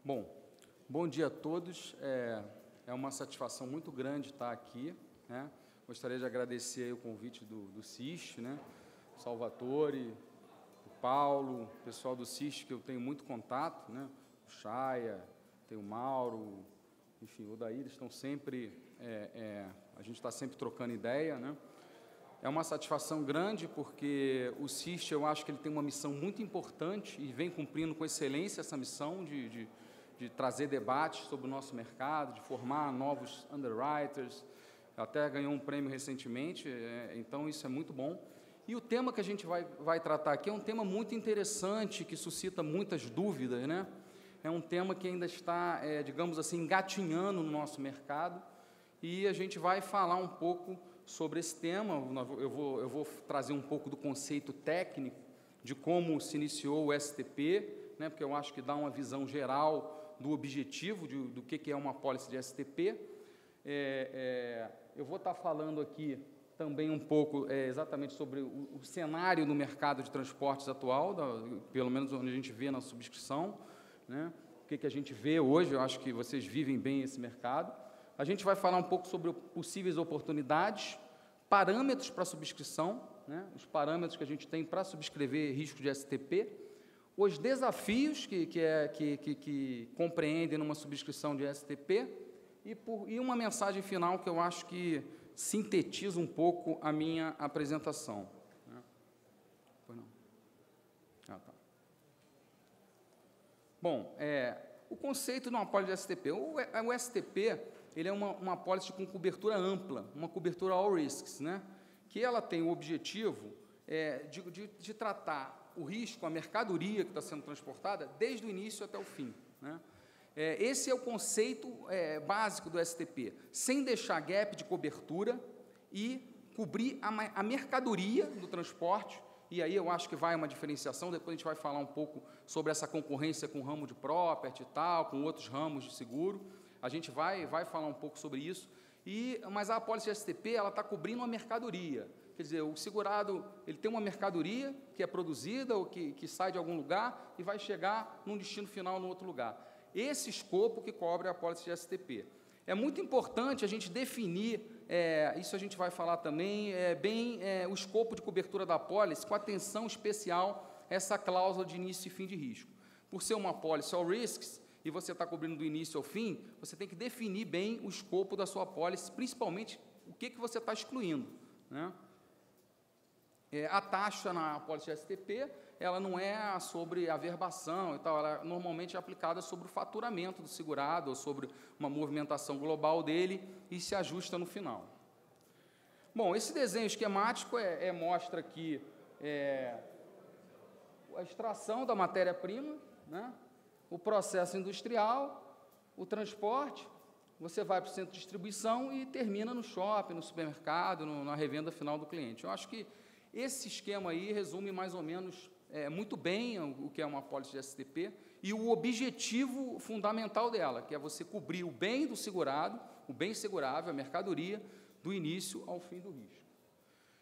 Bom, bom dia a todos. É uma satisfação muito grande estar aqui, né? Gostaria de agradecer aí o convite do CIST, né? O Salvatore, o Paulo, o pessoal do CIST, que eu tenho muito contato, né? O Chaya, tem o Mauro, enfim, o Daí, eles estão sempre, a gente está sempre trocando ideia, né? É uma satisfação grande porque o CIST, eu acho que ele tem uma missão muito importante e vem cumprindo com excelência essa missão de trazer debates sobre o nosso mercado, de formar novos underwriters, até ganhou um prêmio recentemente, então isso é muito bom. E o tema que a gente vai tratar aqui é um tema muito interessante, que suscita muitas dúvidas, né? É um tema que ainda está, digamos assim, engatinhando no nosso mercado, e a gente vai falar um pouco sobre esse tema. Eu vou trazer um pouco do conceito técnico, de como se iniciou o STP, né, porque eu acho que dá uma visão geral do objetivo do que é uma apólice de STP. Eu vou estar falando aqui também um pouco exatamente sobre o cenário no mercado de transportes atual, pelo menos onde a gente vê na subscrição, né, o que a gente vê hoje. Eu acho que vocês vivem bem esse mercado. A gente vai falar um pouco sobre possíveis oportunidades, parâmetros para subscrição, né, os parâmetros que a gente tem para subscrever risco de STP, os desafios que compreendem numa subscrição de STP e uma mensagem final que eu acho que sintetiza um pouco a minha apresentação. Pois não. Ah, tá. Bom, o conceito de uma apólice de STP. O STP ele é uma apólice com cobertura ampla, uma cobertura all risks, né? Que ela tem o objetivo de tratar o risco, a mercadoria que está sendo transportada, desde o início até o fim, né? Esse é o conceito básico do STP, sem deixar gap de cobertura e cobrir a mercadoria do transporte. E aí eu acho que vai uma diferenciação. Depois a gente vai falar um pouco sobre essa concorrência com o ramo de property e tal, com outros ramos de seguro. A gente vai falar um pouco sobre isso. Mas a apólice de STP ela está cobrindo uma mercadoria. Quer dizer, o segurado ele tem uma mercadoria que é produzida ou que sai de algum lugar e vai chegar num destino final em outro lugar. Esse escopo que cobre a apólice de STP. É muito importante a gente definir, isso a gente vai falar também, o escopo de cobertura da apólice, com atenção especial a essa cláusula de início e fim de risco. Por ser uma apólice all risks, e você está cobrindo do início ao fim, você tem que definir bem o escopo da sua apólice, principalmente o que você está excluindo, né? A taxa na apólice de STP, ela não é sobre a averbação e tal, ela normalmente é aplicada sobre o faturamento do segurado, ou sobre uma movimentação global dele, e se ajusta no final. Bom, esse desenho esquemático mostra aqui a extração da matéria-prima, né, o processo industrial, o transporte, você vai para o centro de distribuição e termina no shopping, no supermercado, na revenda final do cliente. Eu acho que esse esquema aí resume mais ou menos muito bem o que é uma apólice de STP e o objetivo fundamental dela, que é você cobrir o bem do segurado, o bem segurável, a mercadoria, do início ao fim do risco.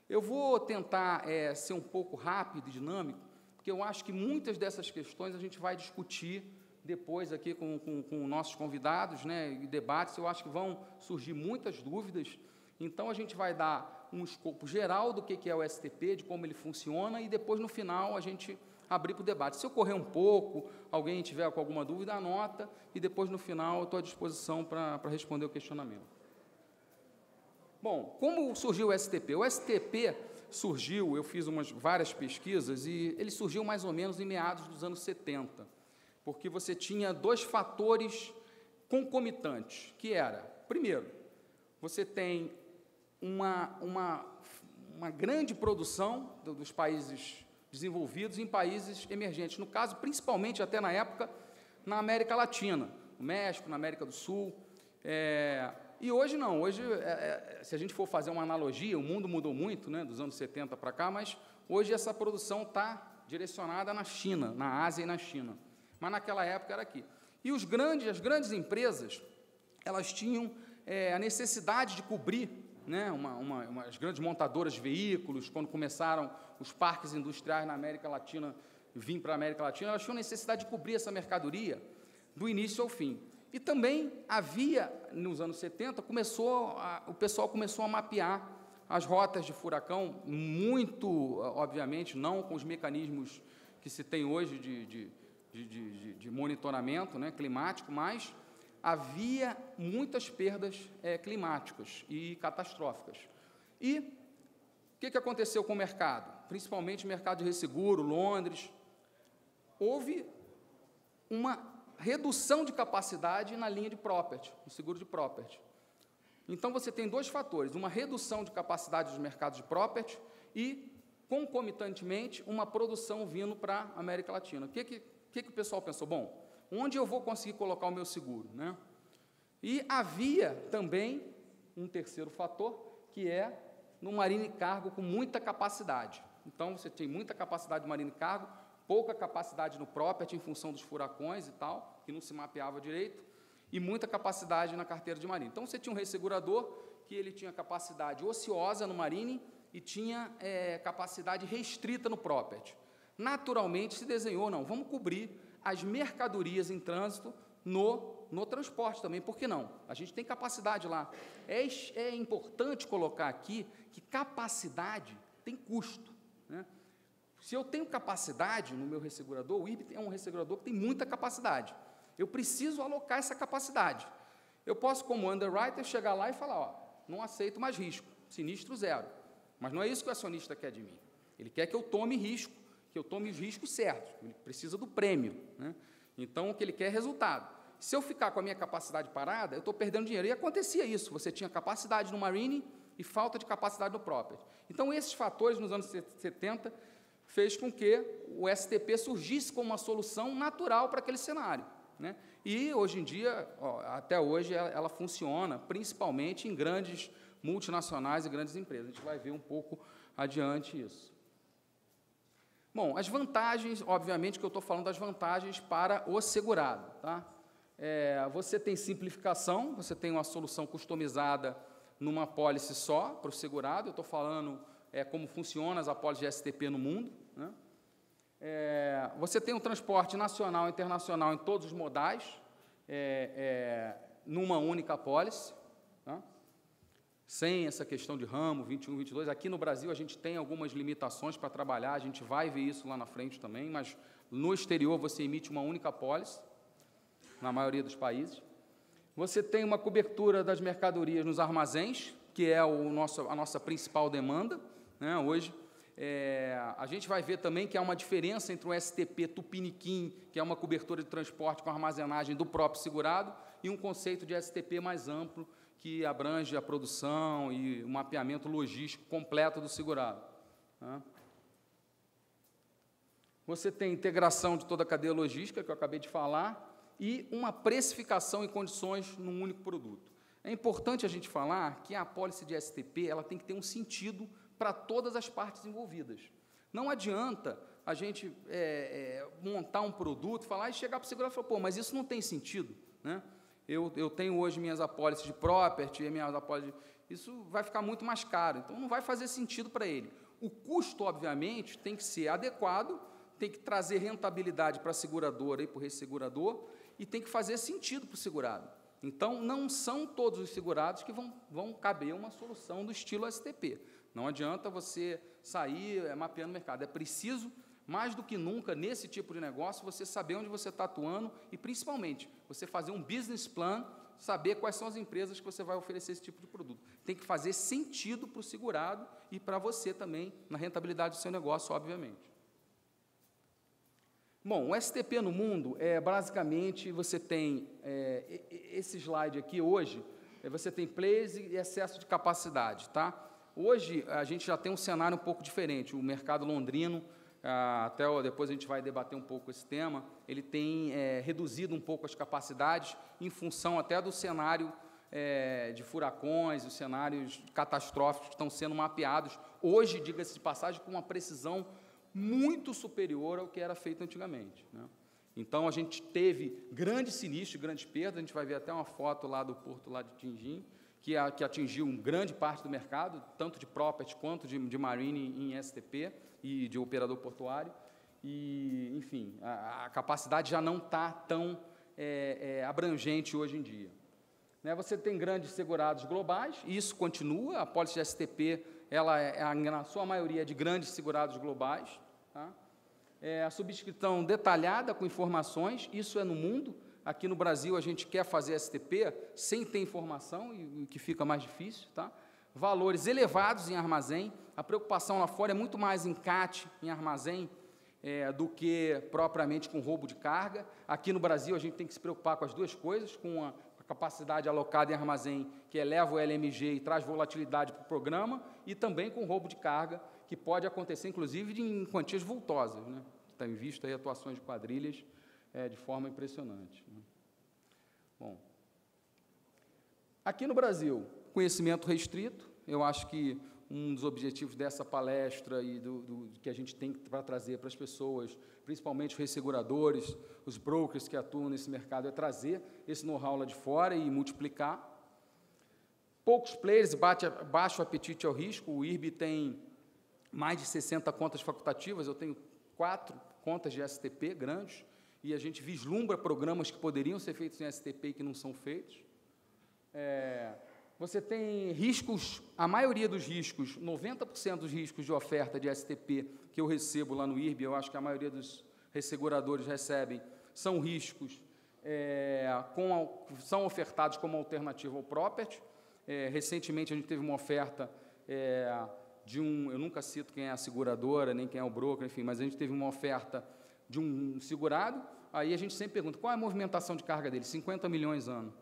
Eu vou tentar ser um pouco rápido e dinâmico, porque eu acho que muitas dessas questões a gente vai discutir depois aqui com nossos convidados, né, e debates. Eu acho que vão surgir muitas dúvidas, então a gente vai dar um escopo geral do que é o STP, de como ele funciona, e depois, no final, a gente abrir para o debate. Se eu correr um pouco, alguém tiver com alguma dúvida, anota, e depois, no final, eu estou à disposição para responder o questionamento. Bom, como surgiu o STP? O STP surgiu, eu fiz várias pesquisas, e ele surgiu mais ou menos em meados dos anos 70, porque você tinha dois fatores concomitantes, que era, primeiro, você tem uma grande produção dos países desenvolvidos em países emergentes, no caso, principalmente, até na época, na América Latina, no México, na América do Sul. E hoje não, hoje, se a gente for fazer uma analogia, o mundo mudou muito, né, dos anos 70 para cá, mas hoje essa produção está direcionada na China, na Ásia e na China. Mas naquela época era aqui. E as grandes empresas, elas tinham a necessidade de cobrir, né, as grandes montadoras de veículos, quando começaram os parques industriais na América Latina, vir para a América Latina, elas tinham necessidade de cobrir essa mercadoria do início ao fim. E também havia, nos anos 70, o pessoal começou a mapear as rotas de furacão, muito, obviamente, não com os mecanismos que se tem hoje de monitoramento, né, climático, mas havia muitas perdas climáticas e catastróficas. E o que aconteceu com o mercado? Principalmente o mercado de resseguro, Londres. Houve uma redução de capacidade na linha de property, no seguro de property. Então, você tem dois fatores, uma redução de capacidade dos mercados de property e, concomitantemente, uma produção vindo para a América Latina. O que o pessoal pensou? Bom, onde eu vou conseguir colocar o meu seguro, né? E havia também um terceiro fator, que é no marine cargo com muita capacidade. Então, você tem muita capacidade no marine cargo, pouca capacidade no property, em função dos furacões e tal, que não se mapeava direito, e muita capacidade na carteira de marine. Então, você tinha um ressegurador que ele tinha capacidade ociosa no marine e tinha capacidade restrita no property. Naturalmente, se desenhou, não, vamos cobrir as mercadorias em trânsito no transporte também, por que não? A gente tem capacidade lá. É importante colocar aqui que capacidade tem custo, né? Se eu tenho capacidade no meu ressegurador, o IB é um ressegurador que tem muita capacidade. Eu preciso alocar essa capacidade. Eu posso, como underwriter, chegar lá e falar, ó, não aceito mais risco, sinistro zero. Mas não é isso que o acionista quer de mim. Ele quer que eu tome risco, que eu tome os riscos certos. Ele precisa do prêmio, né? Então, o que ele quer é resultado. Se eu ficar com a minha capacidade parada, eu estou perdendo dinheiro. E acontecia isso, você tinha capacidade no marine e falta de capacidade no property. Então, esses fatores, nos anos 70, fez com que o STP surgisse como uma solução natural para aquele cenário, né? E, hoje em dia, até hoje, ela funciona, principalmente em grandes multinacionais e grandes empresas. A gente vai ver um pouco adiante isso. Bom, as vantagens, obviamente, que eu estou falando das vantagens para o segurado, tá? Você tem simplificação, você tem uma solução customizada numa apólice só para o segurado. Eu estou falando como funcionam as apólices de STP no mundo, né? Você tem um transporte nacional e internacional em todos os modais, numa única apólice, tá? Sem essa questão de ramo, 21, 22. Aqui no Brasil, a gente tem algumas limitações para trabalhar, a gente vai ver isso lá na frente também, mas no exterior você emite uma única apólice, na maioria dos países. Você tem uma cobertura das mercadorias nos armazéns, que é a nossa principal demanda, né, hoje. A gente vai ver também que há uma diferença entre o STP Tupiniquim, que é uma cobertura de transporte com armazenagem do próprio segurado, e um conceito de STP mais amplo, que abrange a produção e o mapeamento logístico completo do segurado, tá? Você tem integração de toda a cadeia logística, que eu acabei de falar, e uma precificação e condições num único produto. É importante a gente falar que a apólice de STP ela tem que ter um sentido para todas as partes envolvidas. Não adianta a gente montar um produto, falar e chegar para o segurador e falar, pô, mas isso não tem sentido, né? Eu tenho hoje minhas apólices de property, minhas apólices, isso vai ficar muito mais caro, então não vai fazer sentido para ele. O custo, obviamente, tem que ser adequado, tem que trazer rentabilidade para a seguradora e para o ressegurador, e tem que fazer sentido para o segurado. Então, não são todos os segurados que vão caber uma solução do estilo STP. Não adianta você sair mapeando o mercado. É preciso, mais do que nunca, nesse tipo de negócio, você saber onde você está atuando e, principalmente, você fazer um business plan, saber quais são as empresas que você vai oferecer esse tipo de produto. Tem que fazer sentido para o segurado e para você também, na rentabilidade do seu negócio, obviamente. Bom, o STP no mundo, basicamente, você tem esse slide aqui hoje, você tem place e excesso de capacidade, tá? Hoje, a gente já tem um cenário um pouco diferente. O mercado londrino, depois a gente vai debater um pouco esse tema, ele tem reduzido um pouco as capacidades em função até do cenário de furacões, os cenários catastróficos que estão sendo mapeados. Hoje, diga-se de passagem, com uma precisão muito superior ao que era feito antigamente, né? Então, a gente teve grandes sinistros, grandes perdas. A gente vai ver até uma foto lá do porto lá de Tingim, que atingiu grande parte do mercado, tanto de property quanto de marine em STP e de operador portuário. E, enfim, a capacidade já não está tão abrangente hoje em dia. Né, você tem grandes segurados globais, e isso continua, a pólice de STP, ela na sua maioria, de grandes segurados globais. Tá? A subscrição detalhada com informações, isso é no mundo. Aqui no Brasil, a gente quer fazer STP sem ter informação, e o que fica mais difícil. Tá? Valores elevados em armazém, a preocupação lá fora é muito mais em CAT, em armazém, do que propriamente com roubo de carga. Aqui no Brasil, a gente tem que se preocupar com as duas coisas, com a capacidade alocada em armazém, que eleva o LMG e traz volatilidade para o programa, e também com roubo de carga, que pode acontecer, inclusive, em quantias vultosas. Né? Tem visto aí atuações de quadrilhas de forma impressionante. Né? Bom, aqui no Brasil, conhecimento restrito, eu acho que um dos objetivos dessa palestra e que a gente tem para trazer para as pessoas, principalmente os resseguradores, os brokers que atuam nesse mercado, é trazer esse know-how lá de fora e multiplicar. Poucos players, baixo apetite ao risco. O IRB tem mais de 60 contas facultativas, eu tenho 4 contas de STP grandes, e a gente vislumbra programas que poderiam ser feitos em STP e que não são feitos. Você tem riscos, a maioria dos riscos, 90% dos riscos de oferta de STP que eu recebo lá no IRB, eu acho que a maioria dos resseguradores recebem, são riscos são ofertados como alternativa ao property. Recentemente, a gente teve uma oferta eu nunca cito quem é a seguradora, nem quem é o broker, enfim, mas a gente teve uma oferta de um segurado, aí a gente sempre pergunta, qual é a movimentação de carga dele? 50 milhões ano.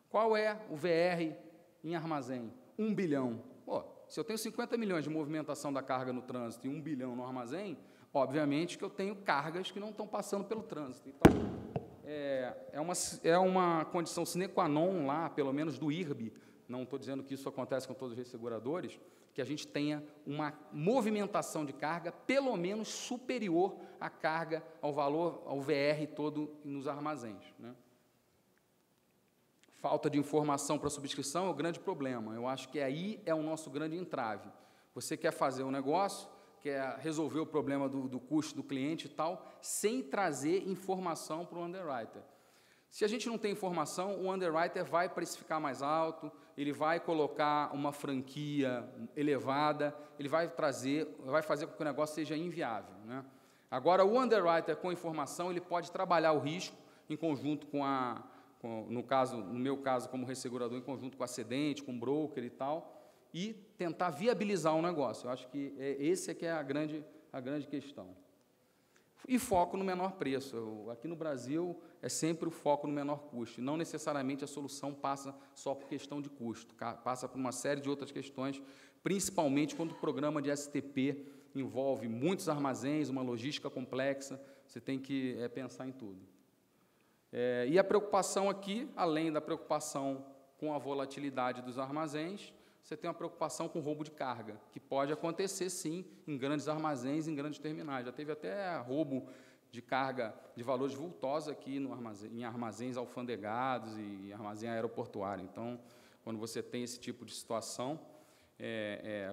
Qual é o VR em armazém? 1 bilhão. Pô, se eu tenho 50 milhões de movimentação da carga no trânsito e 1 bilhão no armazém, obviamente que eu tenho cargas que não estão passando pelo trânsito. Então, é uma condição sine qua non lá, pelo menos do IRB, não estou dizendo que isso acontece com todos os resseguradores, que a gente tenha uma movimentação de carga pelo menos superior à carga, ao valor, ao VR todo nos armazéns. Né? Falta de informação para subscrição é o grande problema. Eu acho que aí é o nosso grande entrave. Você quer fazer um negócio, quer resolver o problema do custo do cliente e tal, sem trazer informação para o underwriter. Se a gente não tem informação, o underwriter vai precificar mais alto, ele vai colocar uma franquia elevada, ele vai fazer com que o negócio seja inviável. Né? Agora, o underwriter com informação, ele pode trabalhar o risco em conjunto no meu caso, como ressegurador, em conjunto com a cedente, com o broker e tal, e tentar viabilizar o negócio. Eu acho que esse é que é a grande questão. E foco no menor preço. Aqui no Brasil, é sempre o foco no menor custo. E não necessariamente a solução passa só por questão de custo, passa por uma série de outras questões, principalmente quando o programa de STP envolve muitos armazéns, uma logística complexa, você tem que pensar em tudo. E a preocupação aqui, além da preocupação com a volatilidade dos armazéns, você tem uma preocupação com roubo de carga, que pode acontecer, sim, em grandes armazéns, em grandes terminais. Já teve até roubo de carga de valores vultosos aqui em armazéns alfandegados e armazém aeroportuário. Então, quando você tem esse tipo de situação,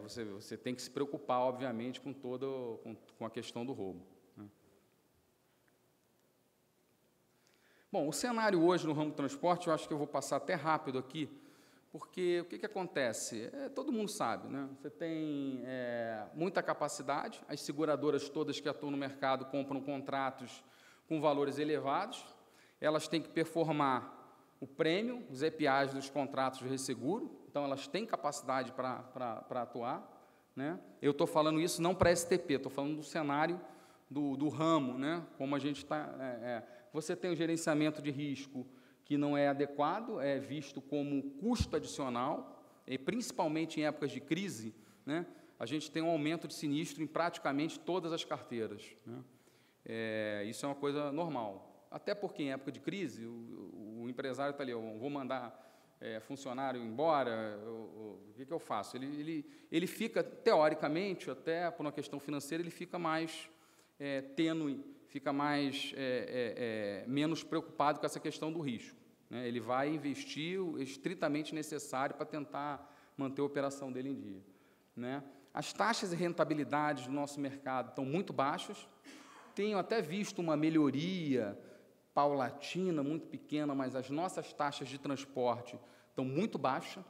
você tem que se preocupar, obviamente, com a questão do roubo. Né? Bom, o cenário hoje no ramo do transporte, eu acho que eu vou passar até rápido aqui, porque o que acontece? Todo mundo sabe, né? Você tem muita capacidade, as seguradoras todas que atuam no mercado compram contratos com valores elevados, elas têm que performar o prêmio, os EPAs dos contratos de resseguro, então elas têm capacidade para atuar. Né? Eu estou falando isso não para STP, estou falando do cenário do ramo, né? Como a gente está... você tem o gerenciamento de risco que não é adequado, é visto como custo adicional, e principalmente em épocas de crise, né, a gente tem um aumento de sinistro em praticamente todas as carteiras. Né? Isso é uma coisa normal. Até porque, em época de crise, o empresário está ali, eu vou mandar funcionário embora, o que eu faço? Ele fica, teoricamente, até por uma questão financeira, ele fica mais tênue, fica menos preocupado com essa questão do risco. Né? Ele vai investir o estritamente necessário para tentar manter a operação dele em dia. Né? As taxas de rentabilidade do nosso mercado estão muito baixas. Tenho até visto uma melhoria paulatina, muito pequena, mas as nossas taxas de transporte estão muito baixas.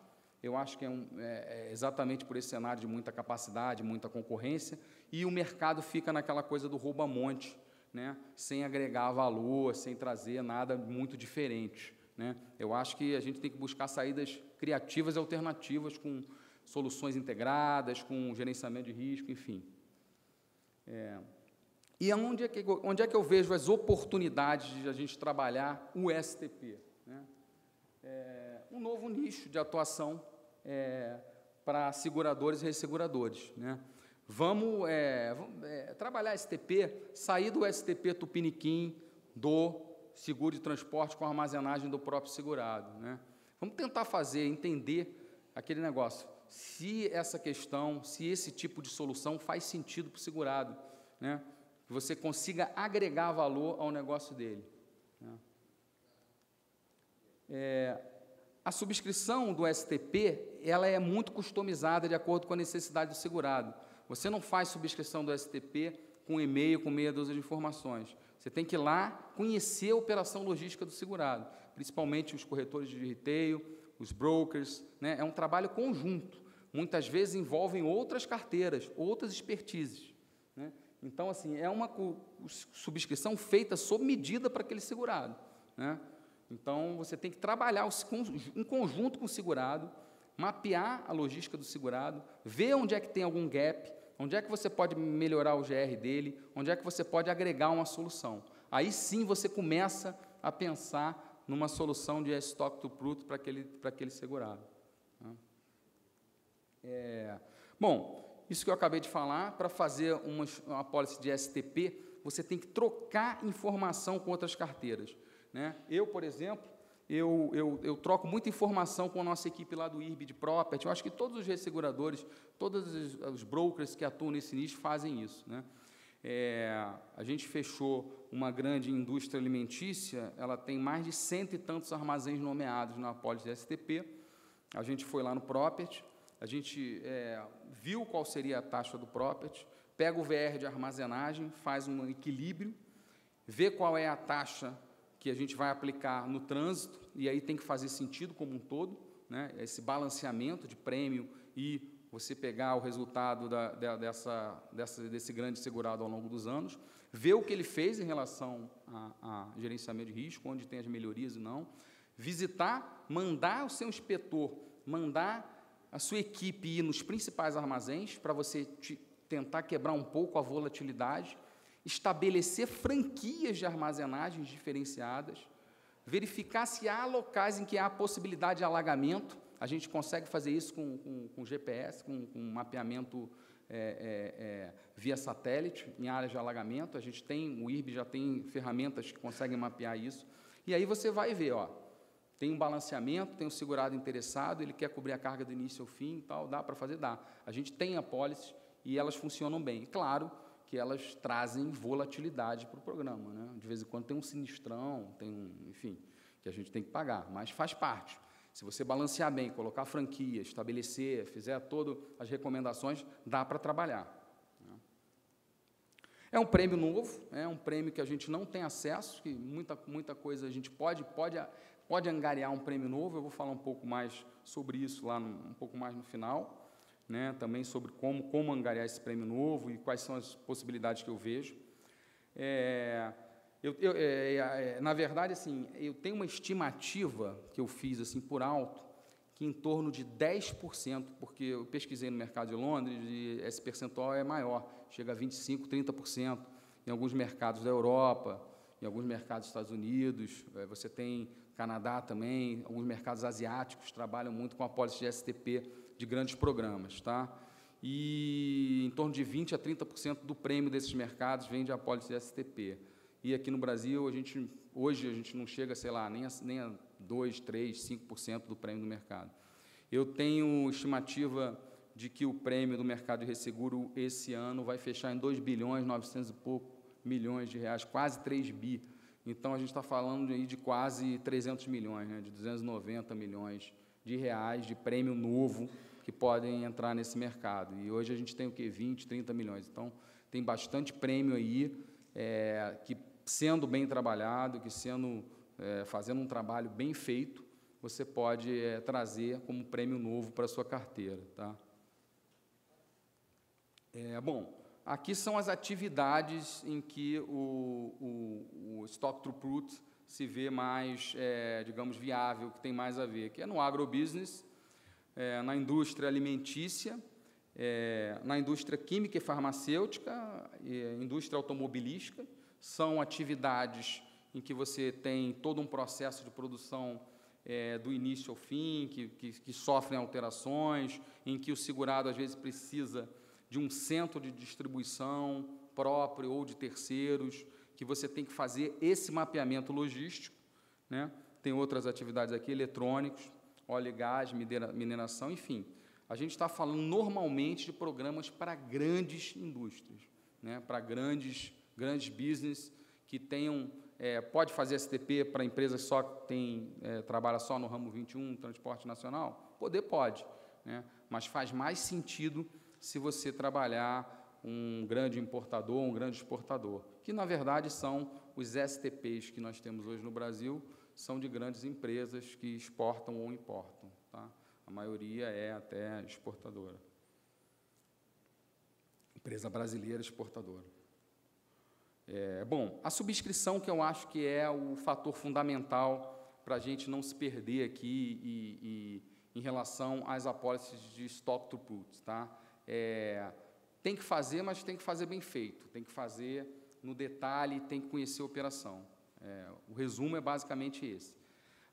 Eu acho que é exatamente por esse cenário de muita capacidade, muita concorrência, e o mercado fica naquela coisa do rouba-monte, né, sem agregar valor, sem trazer nada muito diferente, né. Eu acho que a gente tem que buscar saídas criativas e alternativas, com soluções integradas, com gerenciamento de risco, enfim. E onde é que eu vejo as oportunidades de a gente trabalhar o STP? Né? Um novo nicho de atuação para seguradores e resseguradores. Né? Vamos trabalhar STP, sair do STP Tupiniquim, do seguro de transporte com armazenagem do próprio segurado. Né? Vamos tentar entender aquele negócio, se essa questão, se esse tipo de solução faz sentido para o segurado, né? Que você consiga agregar valor ao negócio dele. Né? A subscrição do STP, ela é muito customizada de acordo com a necessidade do segurado. Você não faz subscrição do STP com e-mail, com meia dúzia de informações. Você tem que ir lá conhecer a operação logística do segurado, principalmente os corretores de retail, os brokers, né? É um trabalho conjunto. Muitas vezes envolvem outras carteiras, outras expertises, né? Então, assim, é uma subscrição feita sob medida para aquele segurado, né? Então, você tem que trabalhar em conjunto com o segurado, mapear a logística do segurado, ver onde é que tem algum gap, onde é que você pode melhorar o GR dele, onde é que você pode agregar uma solução. Aí sim você começa a pensar numa solução de stock to product para aquele segurado. Bom, isso que eu acabei de falar, para fazer uma apólice de STP, você tem que trocar informação com outras carteiras. Né? Eu, por exemplo, eu troco muita informação com a nossa equipe lá do IRB de Property. Eu acho que todos os resseguradores, todos os brokers que atuam nesse nicho fazem isso. Né? A gente fechou uma grande indústria alimentícia, ela tem mais de 100 e tantos armazéns nomeados na apólice de STP. A gente foi lá no Property, a gente viu qual seria a taxa do Property, pega o VR de armazenagem, faz um equilíbrio, vê qual é a taxa que a gente vai aplicar no trânsito, e aí tem que fazer sentido como um todo, né? Esse balanceamento de prêmio e você pegar o resultado desse grande segurado ao longo dos anos, ver o que ele fez em relação a gerenciamento de risco, onde tem as melhorias e não, visitar, mandar o seu inspetor, mandar a sua equipe ir nos principais armazéns, para você tentar quebrar um pouco a volatilidade, estabelecer franquias de armazenagens diferenciadas, verificar se há locais em que há possibilidade de alagamento. A gente consegue fazer isso com GPS, com mapeamento via satélite, em áreas de alagamento. O IRB já tem ferramentas que conseguem mapear isso. E aí você vai ver, tem um balanceamento, tem um segurado interessado, ele quer cobrir a carga do início ao fim e tal, dá para fazer? Dá. A gente tem apólices e elas funcionam bem. Claro que elas trazem volatilidade para o programa, né? De vez em quando tem um sinistrão, enfim, que a gente tem que pagar, mas faz parte. Se você balancear bem, colocar franquia, estabelecer, fizer todas as recomendações, dá para trabalhar. É um prêmio novo, é um prêmio que a gente não tem acesso, que muita coisa a gente pode angariar um prêmio novo. Eu vou falar um pouco mais sobre isso lá, um pouco mais no final, né? Também sobre como angariar esse prêmio novo e quais são as possibilidades que eu vejo. Na verdade, assim, eu tenho uma estimativa que eu fiz assim, por alto, que em torno de 10%, porque eu pesquisei no mercado de Londres e esse percentual é maior, chega a 25%, 30%, em alguns mercados da Europa, em alguns mercados dos Estados Unidos, você tem Canadá também, alguns mercados asiáticos trabalham muito com apólice de STP de grandes programas, tá? E em torno de 20% a 30% do prêmio desses mercados vem de apólice de STP. E aqui no Brasil, hoje a gente não chega, sei lá, nem a 2%, 3%, 5% do prêmio do mercado. Eu tenho estimativa de que o prêmio do mercado de resseguro esse ano vai fechar em 2 bilhões, 900 e pouco milhões de reais, quase 3 bi. Então, a gente está falando aí de quase 300 milhões, né, de 290 milhões de reais de prêmio novo que podem entrar nesse mercado. E hoje a gente tem o quê? 20, 30 milhões. Então, tem bastante prêmio aí que sendo bem trabalhado, que fazendo um trabalho bem feito, você pode trazer como prêmio novo para a sua carteira. Tá? Bom, aqui são as atividades em que o Stock Throughput se vê mais, digamos, viável, que tem mais a ver, que é no agrobusiness, na indústria alimentícia, na indústria química e farmacêutica, indústria automobilística. São atividades em que você tem todo um processo de produção do início ao fim, que sofrem alterações, em que o segurado, às vezes, precisa de um centro de distribuição próprio ou de terceiros, que você tem que fazer esse mapeamento logístico. Né? Tem outras atividades aqui, eletrônicos, óleo e gás, mineração, enfim. A gente está falando normalmente de programas para grandes indústrias, né? Para grandes business que tenham, pode fazer STP para empresas só que trabalha só no ramo 21, transporte nacional? Pode, né? Mas faz mais sentido se você trabalhar um grande importador, um grande exportador, que, na verdade, são os STPs que nós temos hoje no Brasil, são de grandes empresas que exportam ou importam. Tá? A maioria é até exportadora. Empresa brasileira exportadora. Bom, a subscrição, que eu acho que é o fator fundamental para a gente não se perder aqui em relação às apólices de stock throughput. Tá? Tem que fazer, mas tem que fazer bem feito, tem que fazer no detalhe, tem que conhecer a operação. O resumo é basicamente esse.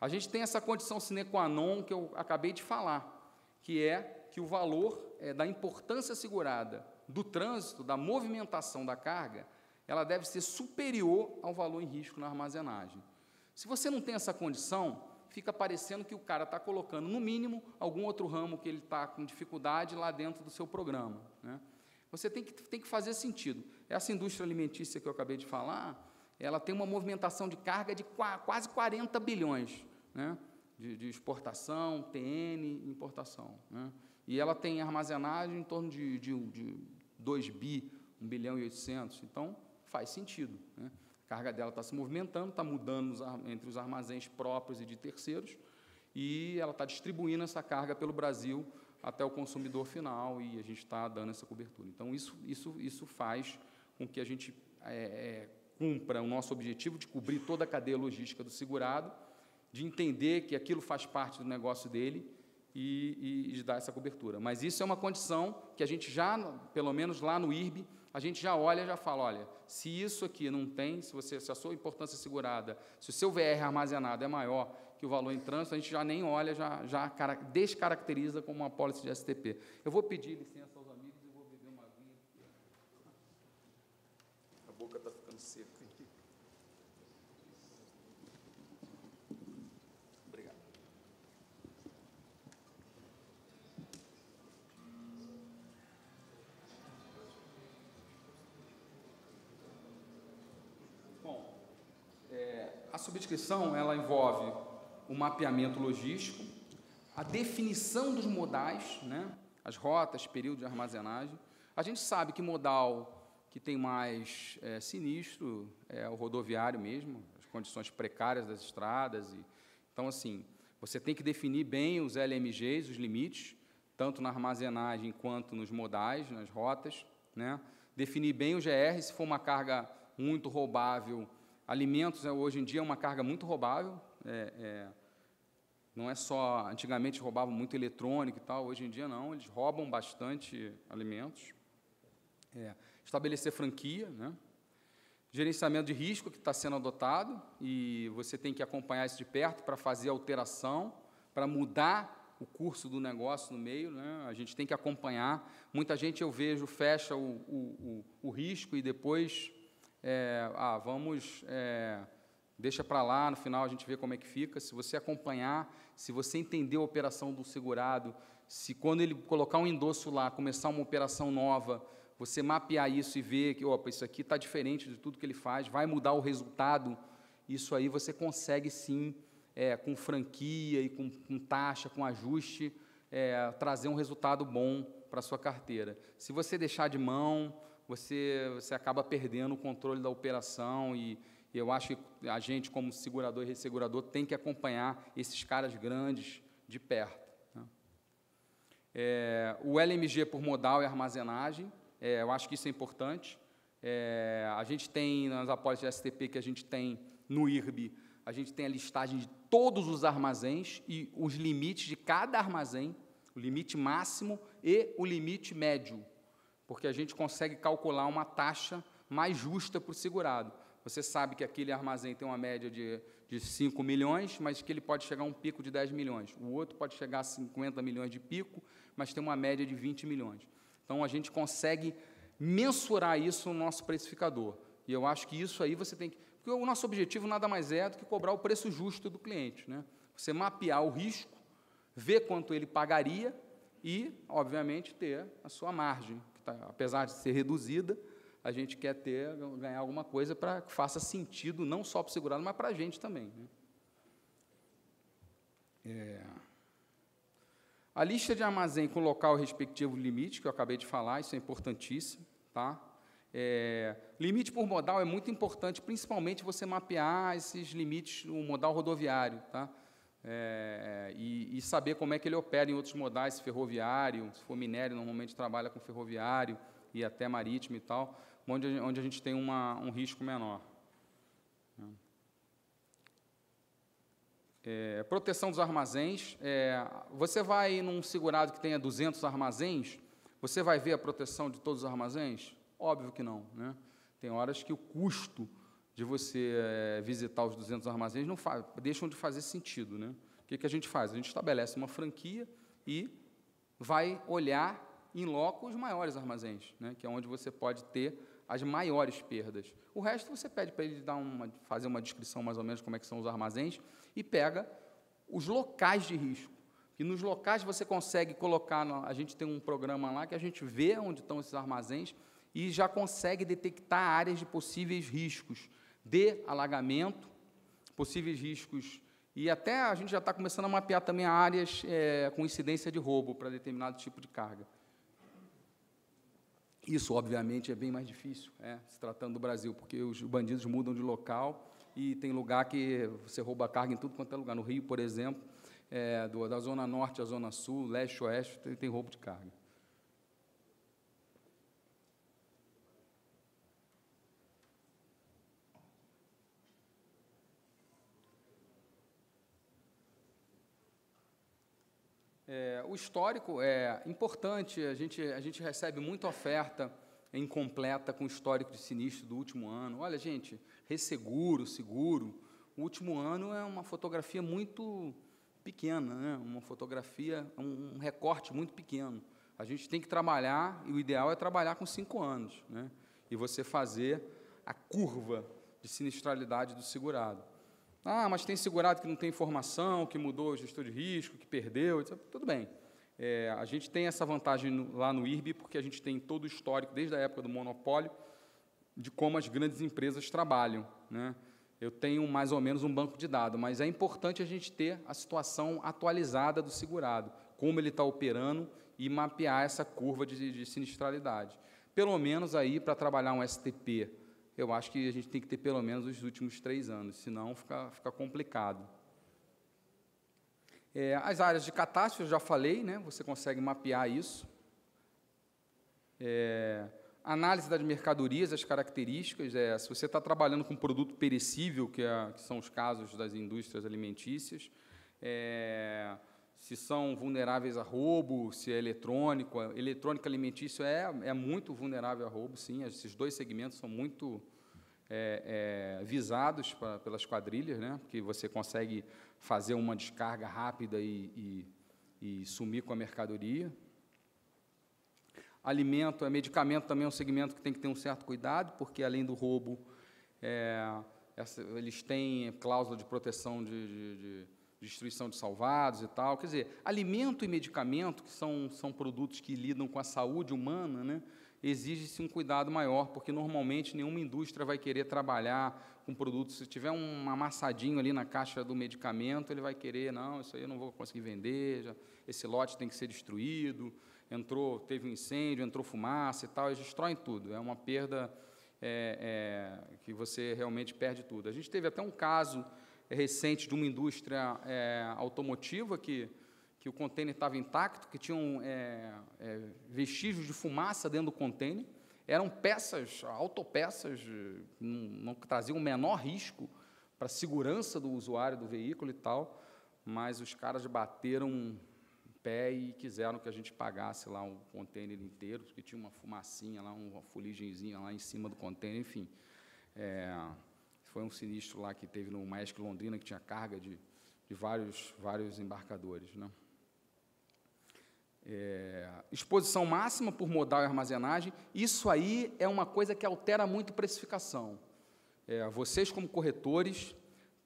A gente tem essa condição sine qua non que eu acabei de falar, que é que o valor da importância segurada do trânsito, da movimentação da carga, ela deve ser superior ao valor em risco na armazenagem. Se você não tem essa condição, fica parecendo que o cara está colocando, no mínimo, algum outro ramo que ele está com dificuldade lá dentro do seu programa. Né? Você tem que fazer sentido. Essa indústria alimentícia que eu acabei de falar, ela tem uma movimentação de carga de quase 40 bilhões, né? de exportação, TN, importação. Né? E ela tem armazenagem em torno de 2 bi, 1 bilhão e 800. Então, faz sentido. Né? A carga dela está se movimentando, está mudando entre os armazéns próprios e de terceiros, e ela está distribuindo essa carga pelo Brasil até o consumidor final, e a gente está dando essa cobertura. Então, isso faz com que a gente cumpra o nosso objetivo de cobrir toda a cadeia logística do segurado, de entender que aquilo faz parte do negócio dele e de dar essa cobertura. Mas isso é uma condição que a gente já, pelo menos lá no IRB, a gente já olha e já fala, olha, se isso aqui não tem, se a sua importância segurada, se o seu VR armazenado é maior que o valor em trânsito, a gente já nem olha, já descaracteriza como uma apólice de STP. Eu vou pedir licença aos amigos e vou beber uma aguinha. A boca está ficando seca. Obrigado. Bom, a subscrição, ela envolve o mapeamento logístico, a definição dos modais, né? As rotas, período de armazenagem. A gente sabe que modal que tem mais sinistro é o rodoviário mesmo, as condições precárias das estradas. Então, assim, você tem que definir bem os LMGs, os limites, tanto na armazenagem quanto nos modais, nas rotas. Né? Definir bem o GR, se for uma carga muito roubável. Alimentos, hoje em dia, é uma carga muito roubável. Não é só... Antigamente, roubavam muito eletrônico e tal, hoje em dia, não. Eles roubam bastante alimentos. Estabelecer franquia, né? Gerenciamento de risco que está sendo adotado, e você tem que acompanhar isso de perto para fazer alteração, para mudar o curso do negócio no meio. Né? A gente tem que acompanhar. Muita gente, eu vejo, fecha o risco e depois... deixa para lá, no final a gente vê como é que fica. Se você acompanhar, se você entender a operação do segurado, se quando ele colocar um endosso lá, começar uma operação nova, você mapear isso e ver que, opa, isso aqui está diferente de tudo que ele faz, vai mudar o resultado, isso aí você consegue sim, com franquia e com taxa, com ajuste, trazer um resultado bom para a sua carteira. Se você deixar de mão, você acaba perdendo o controle da operação e eu acho que a gente, como segurador e ressegurador, tem que acompanhar esses caras grandes de perto, né? O LMG por modal e armazenagem, eu acho que isso é importante. A gente tem, nas apólices de STP que a gente tem no IRB, a gente tem a listagem de todos os armazéns e os limites de cada armazém, o limite máximo e o limite médio, porque a gente consegue calcular uma taxa mais justa para o segurado. Você sabe que aquele armazém tem uma média de 5 milhões, mas que ele pode chegar a um pico de 10 milhões. O outro pode chegar a 50 milhões de pico, mas tem uma média de 20 milhões. Então, a gente consegue mensurar isso no nosso precificador. E eu acho que isso aí você tem que... Porque o nosso objetivo nada mais é do que cobrar o preço justo do cliente, né? Você mapear o risco, ver quanto ele pagaria e, obviamente, ter a sua margem, que apesar de ser reduzida, a gente quer ganhar alguma coisa para que faça sentido, não só para o segurado, mas para a gente também, né? A lista de armazém com local respectivo limite, que eu acabei de falar, isso é importantíssimo, tá? Limite por modal é muito importante, principalmente você mapear esses limites no modal rodoviário, tá? E saber como é que ele opera em outros modais, se ferroviário, se for minério, normalmente trabalha com ferroviário e até marítimo e tal, onde a gente tem um risco menor. Proteção dos armazéns. Você vai num segurado que tenha 200 armazéns, você vai ver a proteção de todos os armazéns? Óbvio que não, né? Tem horas que o custo de você visitar os 200 armazéns deixam de fazer sentido, né? O que a gente faz? A gente estabelece uma franquia e vai olhar em loco os maiores armazéns, né? Que é onde você pode ter as maiores perdas. O resto você pede para ele fazer uma descrição mais ou menos como é que são os armazéns e pega os locais de risco. E nos locais você consegue colocar, a gente tem um programa lá que a gente vê onde estão esses armazéns e já consegue detectar áreas de possíveis riscos de alagamento, possíveis riscos, e até a gente já está começando a mapear também áreas com incidência de roubo para determinado tipo de carga. Isso, obviamente, é bem mais difícil, se tratando do Brasil, porque os bandidos mudam de local e tem lugar que você rouba carga em tudo quanto é lugar. No Rio, por exemplo, da Zona Norte à Zona Sul, Leste, Oeste, tem roubo de carga. O histórico é importante, a gente recebe muita oferta incompleta com histórico de sinistro do último ano. Olha, gente, resseguro, seguro, o último ano é uma fotografia muito pequena, né? Uma fotografia, um recorte muito pequeno. A gente tem que trabalhar, e o ideal é trabalhar com 5 anos, né? E você fazer a curva de sinistralidade do segurado. Mas tem segurado que não tem informação, que mudou o gestor de risco, que perdeu, etc. Tudo bem. A gente tem essa vantagem lá no IRB, porque a gente tem todo o histórico, desde a época do monopólio, de como as grandes empresas trabalham, né? Eu tenho mais ou menos um banco de dados, mas é importante a gente ter a situação atualizada do segurado, como ele está operando e mapear essa curva de sinistralidade. Pelo menos aí, para trabalhar um STP, eu acho que a gente tem que ter pelo menos os últimos 3 anos, senão fica complicado. As áreas de catástrofe, eu já falei, né? Você consegue mapear isso. Análise das mercadorias, as características, se você está trabalhando com produto perecível, que são os casos das indústrias alimentícias, se são vulneráveis a roubo, se é eletrônico. Eletrônico alimentício é muito vulnerável a roubo, sim. Esses 2 segmentos são muito visados pelas quadrilhas, né? Porque você consegue fazer uma descarga rápida e sumir com a mercadoria. Alimento, medicamento também é um segmento que tem que ter um certo cuidado, porque, além do roubo, eles têm cláusula de proteção de destruição de salvados e tal. Quer dizer, alimento e medicamento, que são produtos que lidam com a saúde humana, né, exige-se um cuidado maior, porque, normalmente, nenhuma indústria vai querer trabalhar com produtos. Se tiver um amassadinho ali na caixa do medicamento, ele vai querer, não, isso aí eu não vou conseguir vender, esse lote tem que ser destruído, teve um incêndio, entrou fumaça e tal, eles destroem tudo. É uma perda que você realmente perde tudo. A gente teve até um caso recente de uma indústria automotiva que o container estava intacto, que tinham vestígios de fumaça dentro do container, eram peças, autopeças, não traziam o menor risco para a segurança do usuário do veículo e tal, mas os caras bateram pé e quiseram que a gente pagasse lá um container inteiro, porque tinha uma fumacinha lá, uma fuligenzinha lá em cima do container, enfim. Foi um sinistro lá que teve no Maersk Londrina, que tinha carga de vários embarcadores, né? Exposição máxima por modal e armazenagem, isso aí é uma coisa que altera muito a precificação. Vocês, como corretores,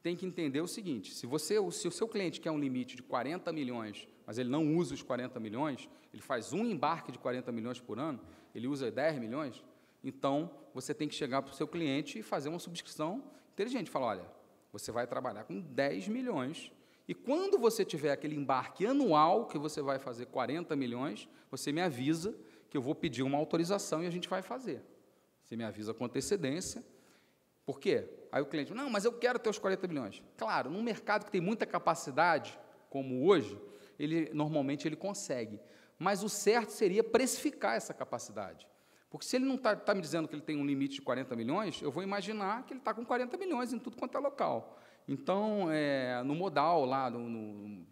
têm que entender o seguinte: se o seu cliente quer um limite de 40 milhões, mas ele não usa os 40 milhões, ele faz um embarque de 40 milhões por ano, ele usa 10 milhões, então você tem que chegar para o seu cliente e fazer uma subscrição inteligente. Falar, olha, você vai trabalhar com 10 milhões, e quando você tiver aquele embarque anual, que você vai fazer 40 milhões, você me avisa que eu vou pedir uma autorização e a gente vai fazer. Você me avisa com antecedência. Por quê? Aí o cliente, não, mas eu quero ter os 40 milhões. Claro, num mercado que tem muita capacidade, como hoje, normalmente ele consegue. Mas o certo seria precificar essa capacidade. Porque se ele não está me dizendo que ele tem um limite de 40 milhões, eu vou imaginar que ele está com 40 milhões em tudo quanto é local. Então, no modal, lá,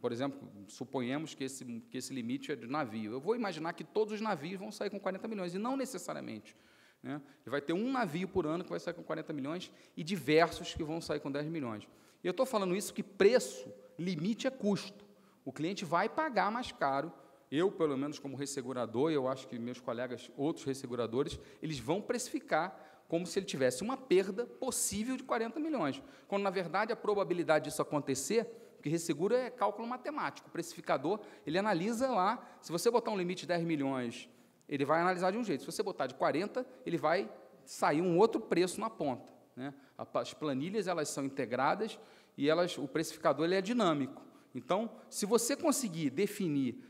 por exemplo, suponhamos que esse limite é de navio. Eu vou imaginar que todos os navios vão sair com 40 milhões, e não necessariamente. Né? Ele vai ter um navio por ano que vai sair com 40 milhões e diversos que vão sair com 10 milhões. E eu estou falando isso que preço, limite é custo. O cliente vai pagar mais caro. Eu, pelo menos, como ressegurador, e eu acho que meus colegas, outros resseguradores, eles vão precificar como se ele tivesse uma perda possível de 40 milhões, quando, na verdade, a probabilidade disso acontecer, porque resseguro é cálculo matemático, o precificador, ele analisa lá, se você botar um limite de 10 milhões, ele vai analisar de um jeito, se você botar de 40, ele vai sair um outro preço na ponta, né? As planilhas, elas são integradas, e o precificador ele é dinâmico. Então, se você conseguir definir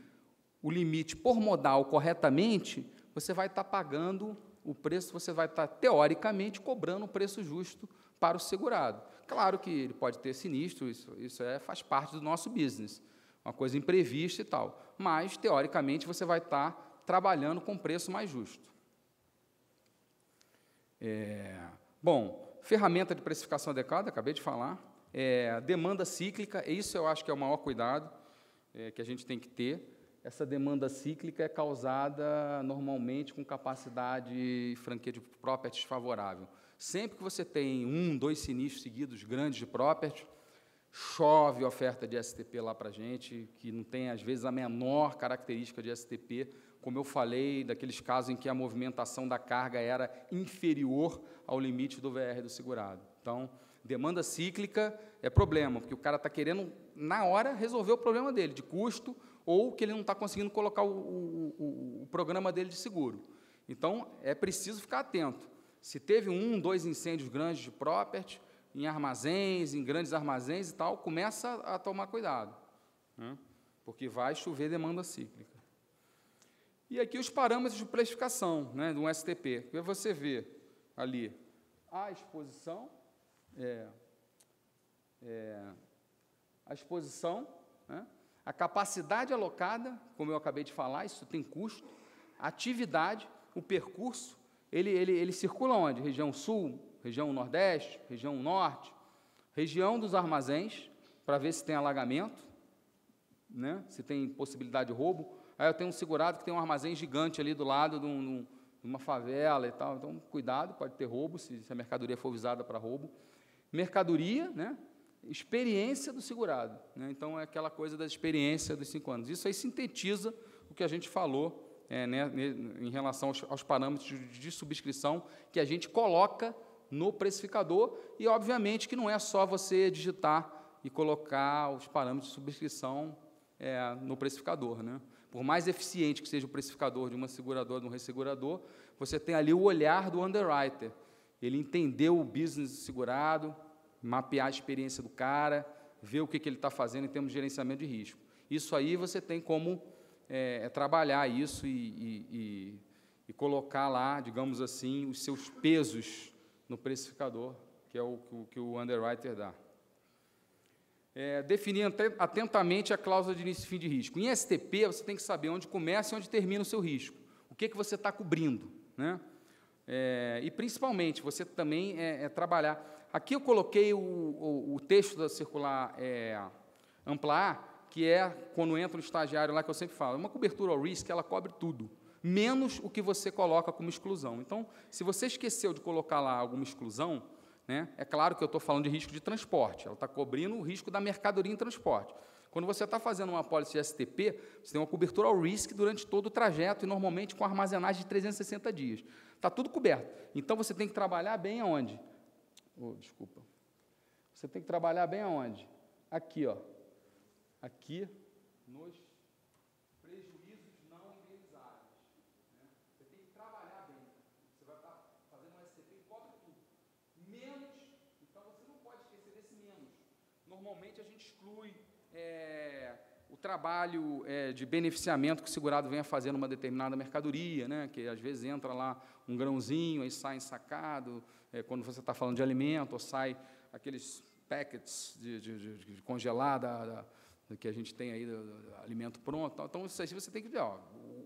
o limite por modal corretamente, você vai estar pagando o preço, você vai estar, teoricamente, cobrando um preço justo para o segurado. Claro que ele pode ter sinistro, isso faz parte do nosso business, uma coisa imprevista e tal, mas, teoricamente, você vai estar trabalhando com preço mais justo. Bom, ferramenta de precificação adequada, acabei de falar. Demanda cíclica, isso eu acho que é o maior cuidado que a gente tem que ter. Essa demanda cíclica é causada, normalmente, com capacidade e franquia de properties favorável. Sempre que você tem 1, 2 sinistros seguidos grandes de property, chove oferta de STP lá para a gente, que não tem, às vezes, a menor característica de STP, como eu falei, daqueles casos em que a movimentação da carga era inferior ao limite do VR do segurado. Então, demanda cíclica é problema, porque o cara está querendo, na hora, resolver o problema dele, de custo, ou que ele não está conseguindo colocar o programa dele de seguro. Então, é preciso ficar atento. Se teve 1, 2 incêndios grandes de property, em armazéns, em grandes armazéns e tal, começa a tomar cuidado, né? Porque vai chover demanda cíclica. E aqui os parâmetros de precificação, né, do STP. Você vê ali a exposição, né, a capacidade alocada, como eu acabei de falar, isso tem custo, a atividade, o percurso, ele circula onde? Região sul, região nordeste, região norte, região dos armazéns, para ver se tem alagamento, né, se tem possibilidade de roubo. Aí eu tenho um segurado que tem um armazém gigante ali do lado de uma favela e tal, então, cuidado, pode ter roubo, se a mercadoria for visada para roubo. Mercadoria, né, experiência do segurado, né? Então, é aquela coisa da experiência dos 5 anos. Isso aí sintetiza o que a gente falou em relação aos parâmetros de subscrição que a gente coloca no precificador, e, obviamente, que não é só você digitar e colocar os parâmetros de subscrição no precificador, né? Por mais eficiente que seja o precificador de uma seguradora, de um ressegurador, você tem ali o olhar do underwriter, ele entendeu o business do segurado, mapear a experiência do cara, ver o que ele está fazendo em termos de gerenciamento de risco. Isso aí você tem como trabalhar isso e e colocar lá, digamos assim, os seus pesos no precificador, que é o que o underwriter dá. Definir atentamente a cláusula de início e fim de risco. Em STP, você tem que saber onde começa e onde termina o seu risco. O que você está cobrindo, né? E, principalmente, você também trabalhar... Aqui eu coloquei o texto da circular ampla A, que é, quando entra o estagiário lá, que eu sempre falo, uma cobertura ao risk, ela cobre tudo, menos o que você coloca como exclusão. Então, se você esqueceu de colocar lá alguma exclusão, né, é claro que eu estou falando de risco de transporte, ela está cobrindo o risco da mercadoria em transporte. Quando você está fazendo uma apólice de STP, você tem uma cobertura ao risk durante todo o trajeto, e normalmente com armazenagem de 360 dias. Está tudo coberto. Então, você tem que trabalhar bem aonde? Desculpa. Você tem que trabalhar bem aonde? Aqui, ó. Aqui, nos prejuízos não indenizáveis. Né? Você tem que trabalhar bem. Você vai estar fazendo um STP e cobre tudo. Menos, então você não pode esquecer desse menos. Normalmente a gente exclui o trabalho de beneficiamento que o segurado venha fazer numa determinada mercadoria, né? Que às vezes entra lá um grãozinho, aí sai ensacado, quando você está falando de alimento, ou sai aqueles packets de congelada que a gente tem aí, do alimento pronto. Então, isso aí você tem que ver,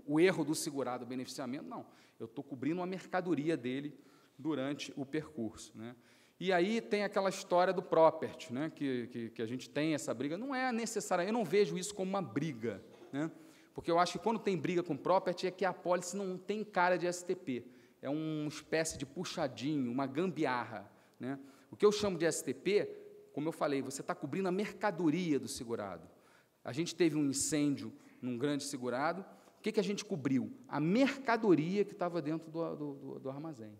o erro do segurado, o beneficiamento, não. Eu estou cobrindo uma mercadoria dele durante o percurso, né? E aí tem aquela história do property, né, que a gente tem essa briga. Não é necessária, eu não vejo isso como uma briga, né, porque eu acho que quando tem briga com property é que a apólice não tem cara de STP, é uma espécie de puxadinho, uma gambiarra, né. O que eu chamo de STP, como eu falei, você está cobrindo a mercadoria do segurado. A gente teve um incêndio num grande segurado, o que a gente cobriu? A mercadoria que estava dentro do armazém.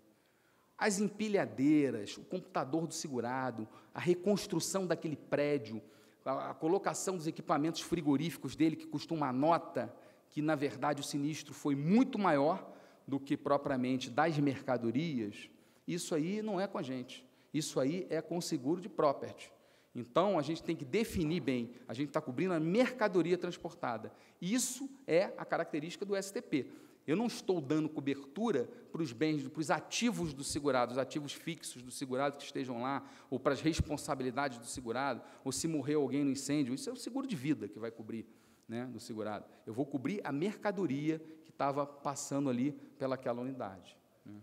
As empilhadeiras, o computador do segurado, a reconstrução daquele prédio, a colocação dos equipamentos frigoríficos dele, que custa uma nota, que, na verdade, o sinistro foi muito maior do que propriamente das mercadorias, isso aí não é com a gente. Isso aí é com o seguro de property. Então, a gente tem que definir bem, a gente está cobrindo a mercadoria transportada. Isso é a característica do STP. Eu não estou dando cobertura para os bens, para os ativos do segurado, os ativos fixos do segurado que estejam lá, ou para as responsabilidades do segurado, ou se morreu alguém no incêndio. Isso é o seguro de vida que vai cobrir, né, do segurado. Eu vou cobrir a mercadoria que estava passando ali pelaquela unidade, né.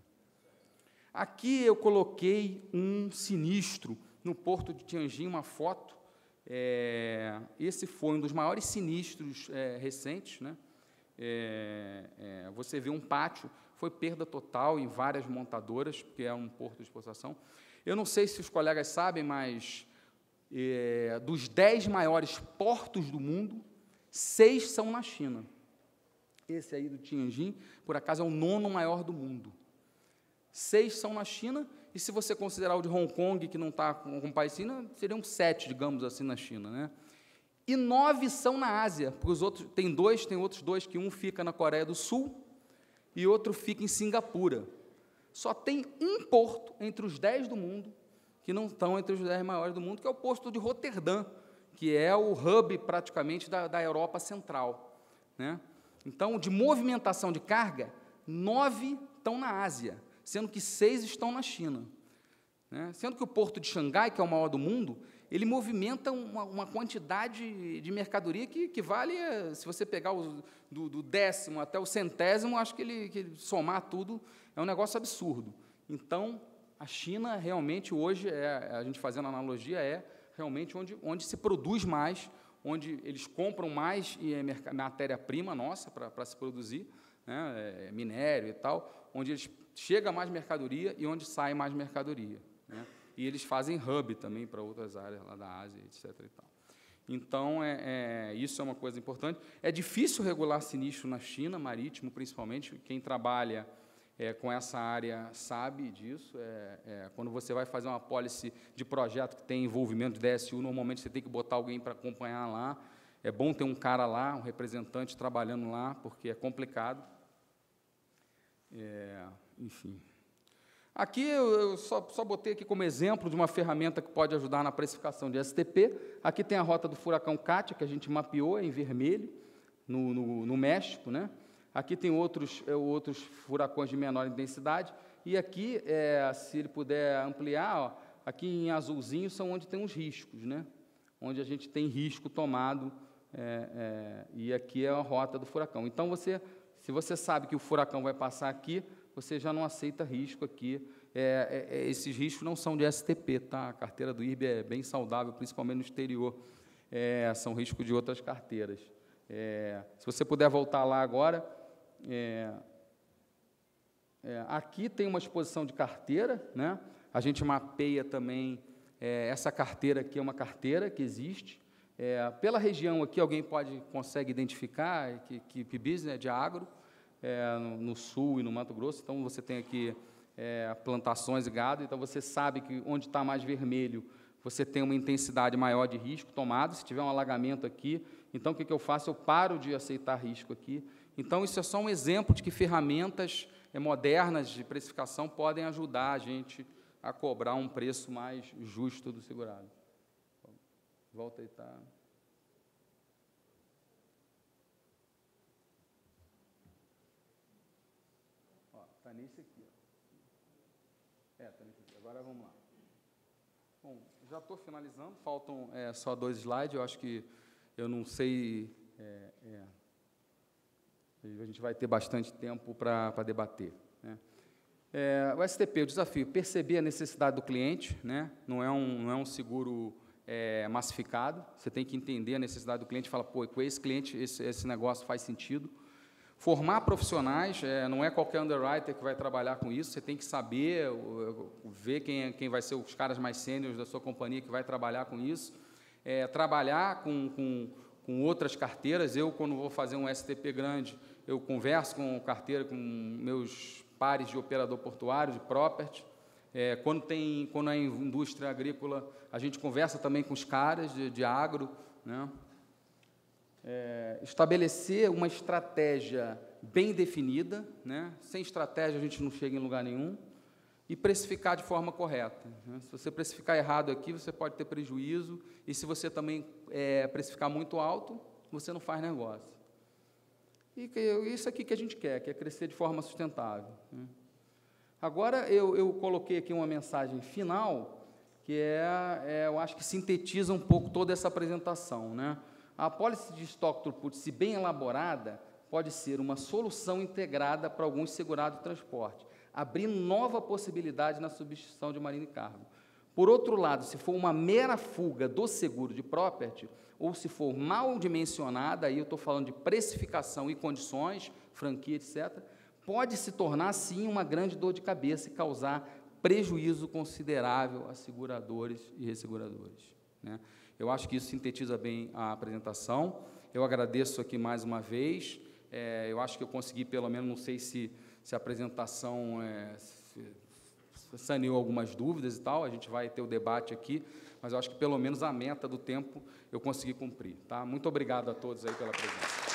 Aqui eu coloquei um sinistro no porto de Tianjin, uma foto. Esse foi um dos maiores sinistros recentes, né. Você vê um pátio, foi perda total em várias montadoras, porque é um porto de exportação. Eu não sei se os colegas sabem, mas dos 10 maiores portos do mundo, 6 são na China. Esse aí do Tianjin, por acaso, é o 9º maior do mundo. 6 são na China, e se você considerar o de Hong Kong, que não está com país China, seriam 7, digamos assim, na China, né? E 9 são na Ásia, porque os outros, tem outros 2, que um fica na Coreia do Sul e outro fica em Singapura. Só tem um porto entre os 10 do mundo, que não estão entre os 10 maiores do mundo, que é o porto de Roterdã, que é o hub, praticamente, da Europa Central, né? Então, de movimentação de carga, 9 estão na Ásia, sendo que 6 estão na China, né? Sendo que o porto de Xangai, que é o maior do mundo, ele movimenta uma quantidade de mercadoria que vale, se você pegar do 10º até o 100º, acho que ele somar tudo, é um negócio absurdo. Então, a China realmente hoje, a gente fazendo analogia, é realmente onde se produz mais, onde eles compram mais matéria-prima nossa para se produzir, né, minério e tal, onde eles chega mais mercadoria e onde sai mais mercadoria, né? E eles fazem hub também para outras áreas lá da Ásia, etc. E tal. Então, isso é uma coisa importante. É difícil regular sinistro na China, marítimo, principalmente. Quem trabalha com essa área sabe disso. Quando você vai fazer uma apólice de projeto que tem envolvimento de DSU, normalmente você tem que botar alguém para acompanhar lá. É bom ter um cara lá, um representante trabalhando lá, porque é complicado. Enfim. Aqui eu só botei aqui como exemplo de uma ferramenta que pode ajudar na precificação de STP. Aqui tem a rota do furacão Katia, que a gente mapeou em vermelho, no México, né? Aqui tem outros furacões de menor intensidade, e aqui, se ele puder ampliar, ó, aqui em azulzinho são onde tem os riscos, né? Onde a gente tem risco tomado, e aqui é a rota do furacão. Então, se você sabe que o furacão vai passar aqui, você já não aceita risco aqui. Esses riscos não são de STP, tá? A carteira do IRB é bem saudável, principalmente no exterior. São riscos de outras carteiras. Se você puder voltar lá agora, aqui tem uma exposição de carteira, né? A gente mapeia também, essa carteira aqui é uma carteira que existe. Pela região aqui, alguém consegue identificar que PIBIS é de agro, no sul e no Mato Grosso. Então, você tem aqui plantações e gado, então você sabe que onde está mais vermelho, você tem uma intensidade maior de risco tomado. Se tiver um alagamento aqui, então o que eu faço? Eu paro de aceitar risco aqui. Então, isso é só um exemplo de que ferramentas modernas de precificação podem ajudar a gente a cobrar um preço mais justo do segurado. Volta aí, tá? Está nesse aqui. Está nesse aqui. Agora vamos lá. Bom, já estou finalizando, faltam só 2 slides, eu acho que eu não sei, a gente vai ter bastante tempo para debater, né? O STP, o desafio, perceber a necessidade do cliente, né? Não é um seguro massificado, você tem que entender a necessidade do cliente e falar, pô, com esse cliente esse negócio faz sentido. Formar profissionais, não é qualquer underwriter que vai trabalhar com isso, você tem que saber, ver quem vai ser os caras mais sêniores da sua companhia que vai trabalhar com isso, trabalhar com outras carteiras. Eu, quando vou fazer um STP grande, eu converso com carteira, com meus pares de operador portuário, de property. Quando é indústria agrícola, a gente conversa também com os caras de agro, né? Estabelecer uma estratégia bem definida, né? Sem estratégia a gente não chega em lugar nenhum, e precificar de forma correta, né? Se você precificar errado aqui, você pode ter prejuízo, e se você também precificar muito alto, você não faz negócio. E isso aqui que a gente quer, que é crescer de forma sustentável, né? Agora, eu coloquei aqui uma mensagem final, que eu acho que sintetiza um pouco toda essa apresentação, né? A apólice de estoque throughput, se bem elaborada, pode ser uma solução integrada para alguns segurados de transporte, abrindo nova possibilidade na substituição de marine cargo. Por outro lado, se for uma mera fuga do seguro de property, ou se for mal dimensionada, aí eu estou falando de precificação e condições, franquia, etc., pode se tornar, sim, uma grande dor de cabeça e causar prejuízo considerável a seguradores e resseguradores, né? Eu acho que isso sintetiza bem a apresentação. Eu agradeço aqui mais uma vez. Eu acho que eu consegui, pelo menos, não sei se a apresentação saneou algumas dúvidas e tal, a gente vai ter o debate aqui, mas eu acho que, pelo menos, a meta do tempo eu consegui cumprir, tá? Muito obrigado a todos aí pela presença.